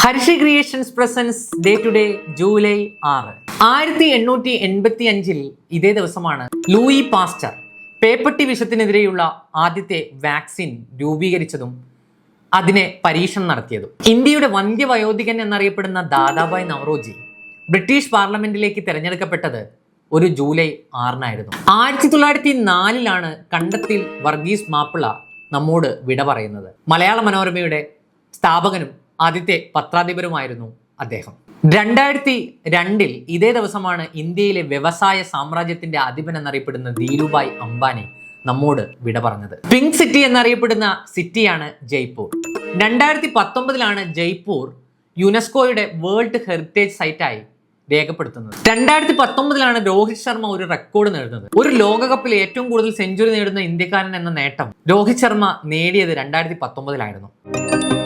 Hershey creations presents day to day July 6. 1885 ഇതേ ദിവസമാണ് Louis pastor പേപ്പട്ടി വിഷത്തിനെതിരെയുള്ള ആദ്യത്തെ വാക്സിൻ രൂപീകരിച്ചതും അതിനെ പരീക്ഷണം നടത്തിയതും. ഇന്ത്യയുടെ വന്ധ്യവയോധികൻ എന്നറിയപ്പെടുന്ന ദാദാഭായ് നവറോജി ബ്രിട്ടീഷ് പാർലമെന്റിലേക്ക് തിരഞ്ഞെടുക്കപ്പെട്ടത് ഒരു ജൂലൈ 6 1904 കണ്ടത്തിൽ വർഗീസ് മാപ്പിള നമ്മോട് വിട പറയുന്നത്. മലയാള മനോരമയുടെ സ്ഥാപകനും ആദ്യത്തെ പത്രാധിപരുമായിരുന്നു അദ്ദേഹം. 2002 ഇതേ ദിവസമാണ് ഇന്ത്യയിലെ വ്യവസായ സാമ്രാജ്യത്തിന്റെ അധിപൻ എന്നറിയപ്പെടുന്ന ധീരുഭായ് അംബാനി നമ്മോട് വിട പറഞ്ഞത്. പിങ്ക് സിറ്റി എന്നറിയപ്പെടുന്ന സിറ്റിയാണ് ജയ്പൂർ. 2019 ജയ്പൂർ യുനെസ്കോയുടെ വേൾഡ് ഹെറിറ്റേജ് സൈറ്റായി രേഖപ്പെടുത്തുന്നത്. 2019 രോഹിത് ശർമ്മ ഒരു റെക്കോർഡ് നേടുന്നത്. ഒരു ലോകകപ്പിൽ ഏറ്റവും കൂടുതൽ സെഞ്ചുറി നേടുന്ന ഇന്ത്യക്കാരൻ എന്ന നേട്ടം രോഹിത് ശർമ്മ നേടിയത് 2019